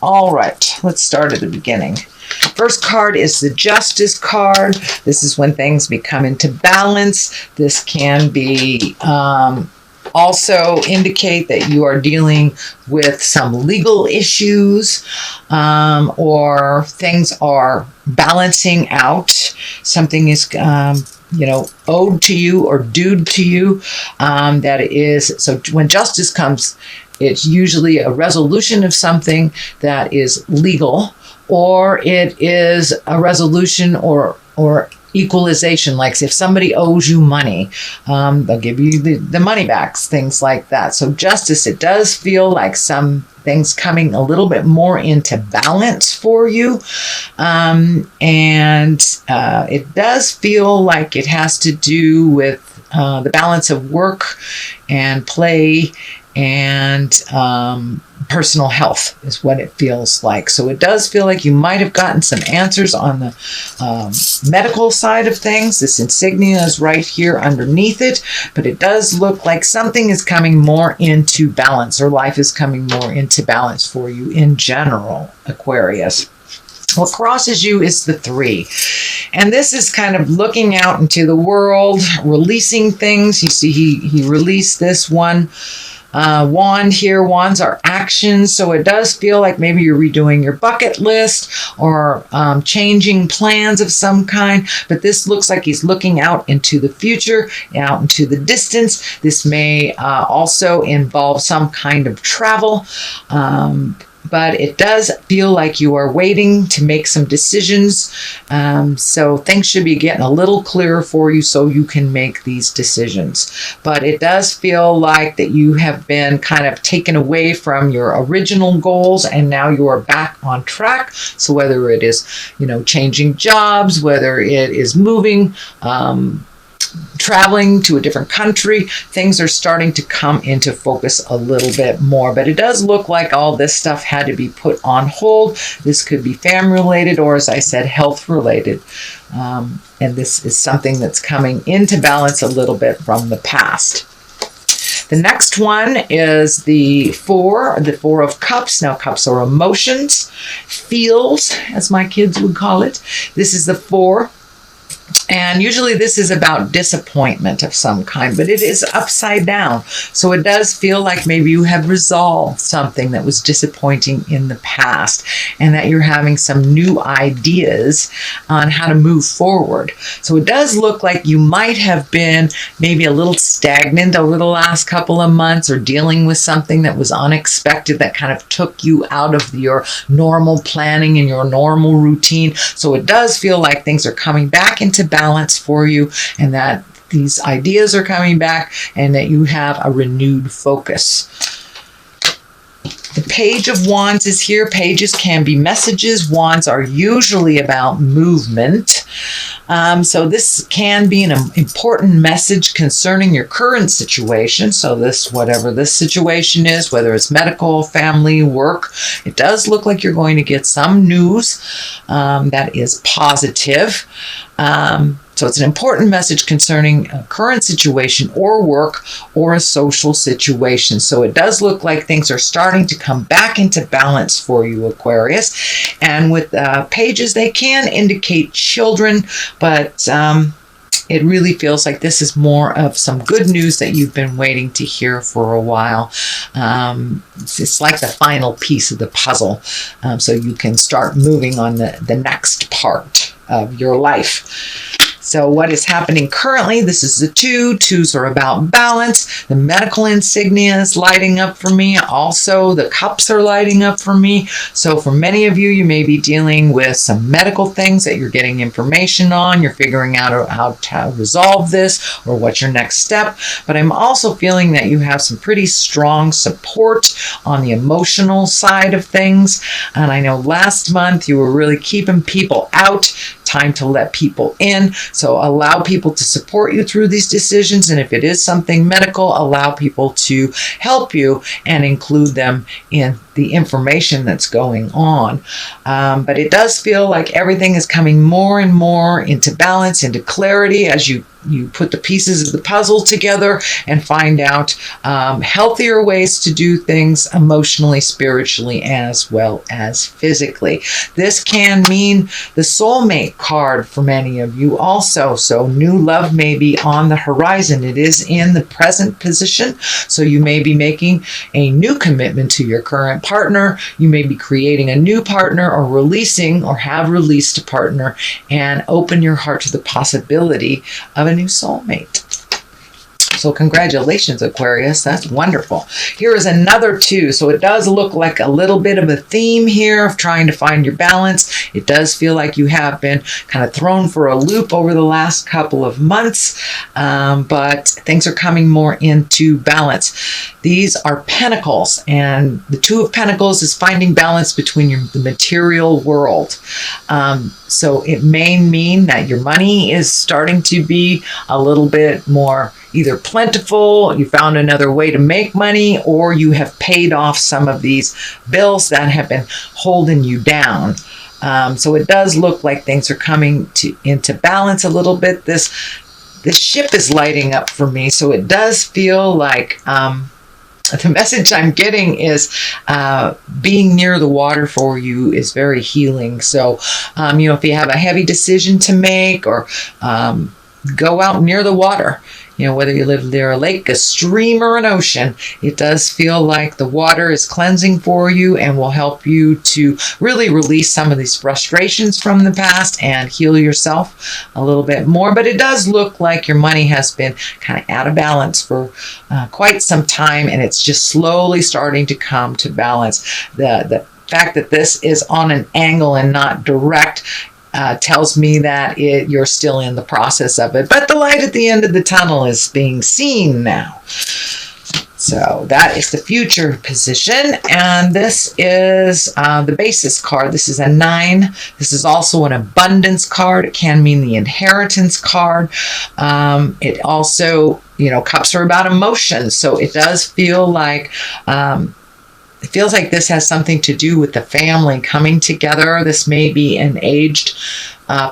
All right, let's start at the beginning. First card is the Justice card. This is when things become into balance. This can be also indicate that you are dealing with some legal issues, or things are balancing out. Something is owed to you or due to you. That is, so when justice comes, it's usually a resolution of something that is legal, or it is a resolution or equalization. Like if somebody owes you money, they'll give you the money back, things like that. So justice, it does feel like some things coming a little bit more into balance for you. And it does feel like it has to do with the balance of work and play and personal health is what it feels like. So it does feel like you might have gotten some answers on the medical side of things. This insignia is right here underneath it, but it does look like something is coming more into balance, or life is coming more into balance for you in general, Aquarius. What crosses you is the 3. And this is kind of looking out into the world, releasing things. You see, he released this one. Wand here. Wands are actions, so it does feel like maybe you're redoing your bucket list or changing plans of some kind, but this looks like he's looking out into the future, out into the distance. This may also involve some kind of travel, but it does feel like you are waiting to make some decisions. So things should be getting a little clearer for you so you can make these decisions. But it does feel like that you have been kind of taken away from your original goals, and now you are back on track. So whether it is, changing jobs, whether it is moving, traveling to a different country, things are starting to come into focus a little bit more. But it does look like all this stuff had to be put on hold. This could be family related, or as I said, health related. And this is something that's coming into balance a little bit from the past. The next one is the 4 of Cups. Now, cups are emotions, feels, as my kids would call it. This is the 4. And usually this is about disappointment of some kind, but it is upside down. So it does feel like maybe you have resolved something that was disappointing in the past, and that you're having some new ideas on how to move forward. So it does look like you might have been maybe a little stagnant over the last couple of months, or dealing with something that was unexpected that kind of took you out of your normal planning and your normal routine. So it does feel like things are coming back into balance for you, and that these ideas are coming back, and that you have a renewed focus. The Page of Wands is here. Pages can be messages. Wands are usually about movement. So this can be an important message concerning your current situation. So whatever this situation is, whether it's medical, family, work, it does look like you're going to get some news that is positive. So it's an important message concerning a current situation or work or a social situation. So it does look like things are starting to come back into balance for you, Aquarius. And with pages, they can indicate children, but it really feels like this is more of some good news that you've been waiting to hear for a while. It's like the final piece of the puzzle, so you can start moving on the next part of your life. So what is happening currently, this is the 2. 2s are about balance. The medical insignia is lighting up for me. Also, the cups are lighting up for me. So for many of you, you may be dealing with some medical things that you're getting information on. You're figuring out how to resolve this or what's your next step. But I'm also feeling that you have some pretty strong support on the emotional side of things. And I know last month you were really keeping people out. Time to let people in. So allow people to support you through these decisions. And if it is something medical, allow people to help you and include them in the information that's going on. But it does feel like everything is coming more and more into balance, into clarity as you put the pieces of the puzzle together and find out healthier ways to do things emotionally, spiritually, as well as physically. This can mean the soulmate card for many of you also. So new love may be on the horizon. It is in the present position. So you may be making a new commitment to your current partner. You may be creating a new partner or releasing or have released a partner, and open your heart to the possibility of a new soulmate. So congratulations, Aquarius. That's wonderful. Here is another 2. So it does look like a little bit of a theme here of trying to find your balance. It does feel like you have been kind of thrown for a loop over the last couple of months, but things are coming more into balance. These are pentacles, and the 2 of Pentacles is finding balance between the material world. So it may mean that your money is starting to be a little bit more either plentiful, you found another way to make money, or you have paid off some of these bills that have been holding you down. So it does look like things are coming into balance a little bit. This ship is lighting up for me, so it does feel like the message I'm getting is being near the water for you is very healing. So, if you have a heavy decision to make, or go out near the water, whether you live near a lake, a stream, or an ocean, it does feel like the water is cleansing for you and will help you to really release some of these frustrations from the past and heal yourself a little bit more. But it does look like your money has been kind of out of balance for quite some time, and it's just slowly starting to come to balance. The fact that this is on an angle and not direct tells me that you're still in the process of it. But the light at the end of the tunnel is being seen now. So that is the future position. And this is the basis card. This is a 9. This is also an abundance card. It can mean the inheritance card. It also, cups are about emotions. So it does feel like it feels like this has something to do with the family coming together. This may be an aged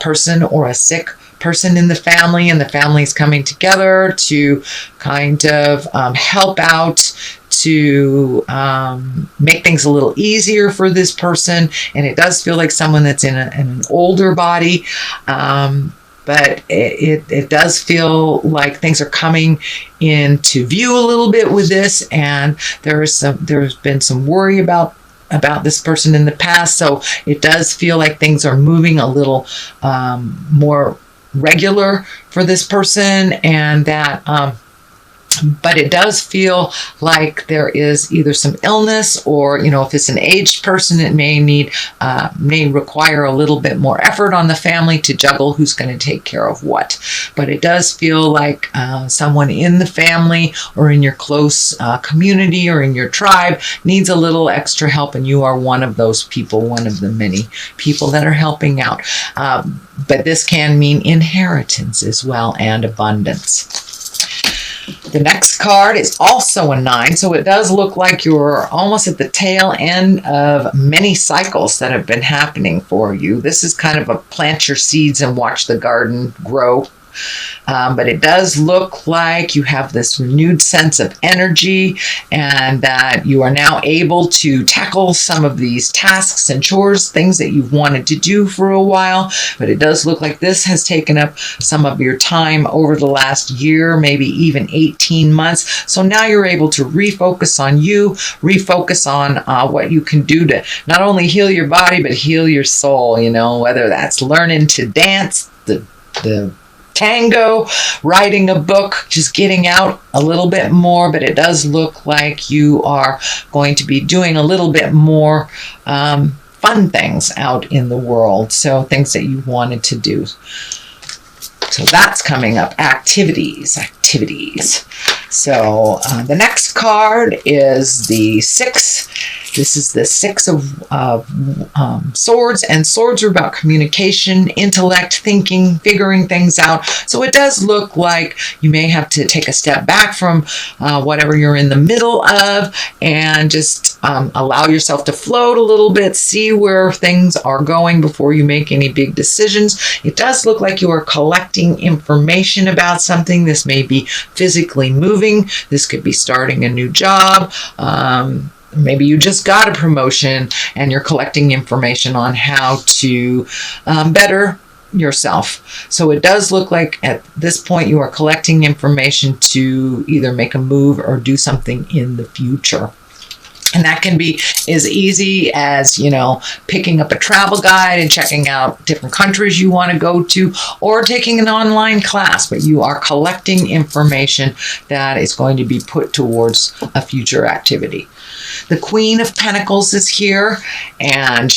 person or a sick person in the family, and the family's coming together to kind of help out, to make things a little easier for this person. And it does feel like someone that's in an older body. But it does feel like things are coming into view a little bit with this, and there's been some worry about this person in the past. So it does feel like things are moving a little more regular for this person, and that but it does feel like there is either some illness, or if it's an aged person, it may require a little bit more effort on the family to juggle who's going to take care of what. But it does feel like someone in the family or in your close community or in your tribe needs a little extra help, and you are one of those people, one of the many people that are helping out. But this can mean inheritance as well, and abundance. The next card is also a 9, so it does look like you're almost at the tail end of many cycles that have been happening for you. This is kind of a plant your seeds and watch the garden grow. But it does look like you have this renewed sense of energy, and that you are now able to tackle some of these tasks and chores, things that you've wanted to do for a while. But it does look like this has taken up some of your time over the last year, maybe even 18 months. So now you're able to refocus on you, refocus on what you can do to not only heal your body, but heal your soul, whether that's learning to dance, the tango, writing a book, just getting out a little bit more. But it does look like you are going to be doing a little bit more fun things out in the world. So things that you wanted to do. So that's coming up. Activities. So the next card is the 6. This is the 6 of swords, and swords are about communication, intellect, thinking, figuring things out. So it does look like you may have to take a step back from whatever you're in the middle of, and just allow yourself to float a little bit, see where things are going before you make any big decisions. It does look like you are collecting information about something. This may be physically moving. This could be starting a new job. Maybe you just got a promotion and you're collecting information on how to better yourself. So it does look like at this point you are collecting information to either make a move or do something in the future. And that can be as easy as, picking up a travel guide and checking out different countries you want to go to, or taking an online class, but you are collecting information that is going to be put towards a future activity. The Queen of Pentacles is here, and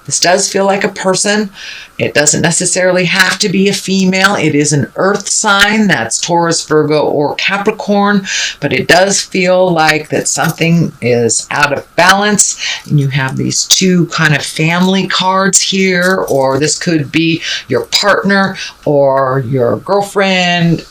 this does feel like a person. It doesn't necessarily have to be a female. It is an earth sign. That's Taurus, Virgo, or Capricorn. But it does feel like that something is out of balance. And you have these two kind of family cards here. Or this could be your partner or your girlfriend,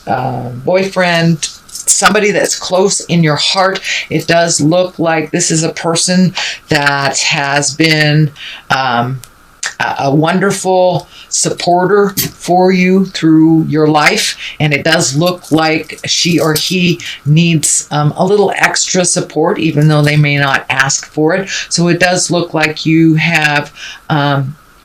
boyfriend, somebody that's close in your heart. It does look like this is a person that has been a wonderful supporter for you through your life, and it does look like she or he needs a little extra support, even though they may not ask for it. So it does look like you have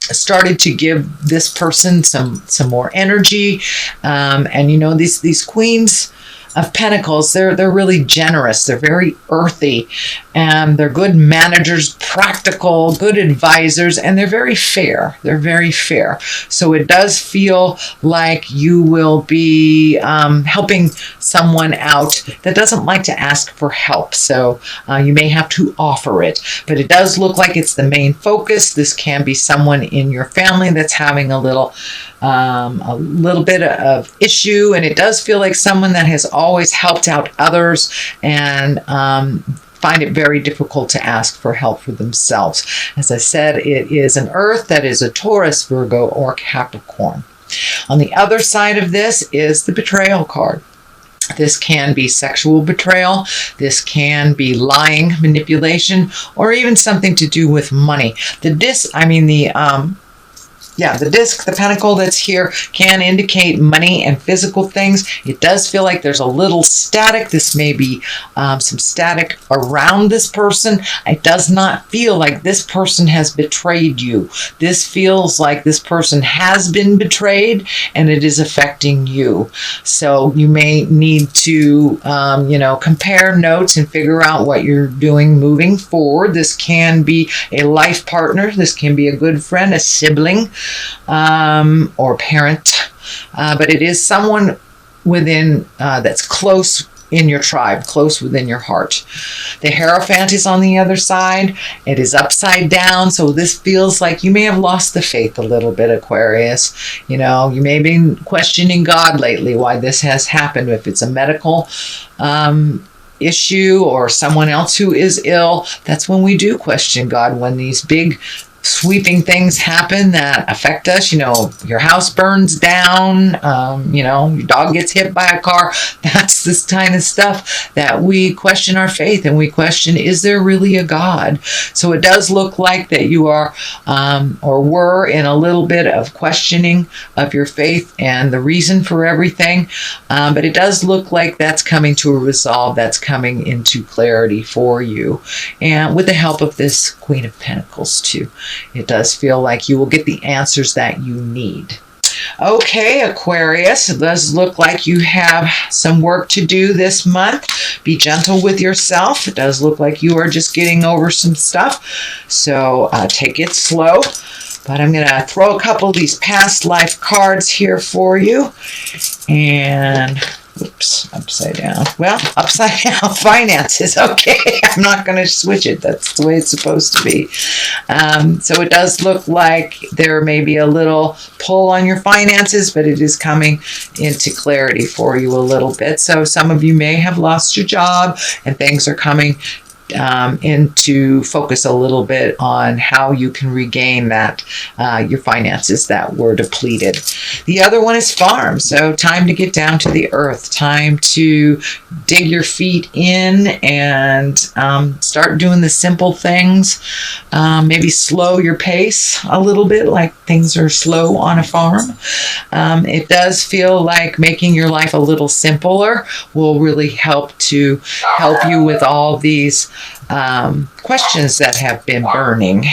started to give this person some more energy, and these queens of Pentacles, they're really generous. They're very earthy, and they're good managers, practical, good advisors, and they're very fair. They're very fair. So it does feel like you will be helping someone out that doesn't like to ask for help. So you may have to offer it, but it does look like it's the main focus. This can be someone in your family that's having a little bit of issue, and it does feel like someone that has always helped out others and find it very difficult to ask for help for themselves. As I said, it is an earth that is a Taurus, Virgo, or Capricorn. On the other side of this is the betrayal card. This can be sexual betrayal. This can be lying, manipulation, or even something to do with money. The disc, the pentacle that's here, can indicate money and physical things. It does feel like there's a little static. This may be some static around this person. It does not feel like this person has betrayed you. This feels like this person has been betrayed and it is affecting you. So you may need to, compare notes and figure out what you're doing moving forward. This can be a life partner. This can be a good friend, a sibling, or parent, but it is someone within that's close in your tribe, close within your heart. The Hierophant is on the other side. It is upside down, so this feels like you may have lost the faith a little bit, Aquarius. You may have been questioning God lately, why this has happened. If it's a medical issue or someone else who is ill, that's when we do question God, when these big sweeping things happen that affect us. Your house burns down, your dog gets hit by a car. That's this kind of stuff that we question our faith, and we question, is there really a God? So it does look like that you are or were in a little bit of questioning of your faith and the reason for everything, but it does look like that's coming to a resolve, that's coming into clarity for you, and with the help of this Queen of Pentacles too. It does feel like you will get the answers that you need. Okay, Aquarius, it does look like you have some work to do this month. Be gentle with yourself. It does look like you are just getting over some stuff. So take it slow. But I'm going to throw a couple of these past life cards here for you. And oops, upside down. Well, upside down finances. Okay, I'm not going to switch it. That's the way it's supposed to be. So it does look like there may be a little pull on your finances, but it is coming into clarity for you a little bit. So some of you may have lost your job and things are coming into focus a little bit on how you can regain that your finances that were depleted. The other one is farm. So time to get down to the earth, time to dig your feet in and start doing the simple things. Maybe slow your pace a little bit, like things are slow on a farm. It does feel like making your life a little simpler will really help you with all these questions that have been burning.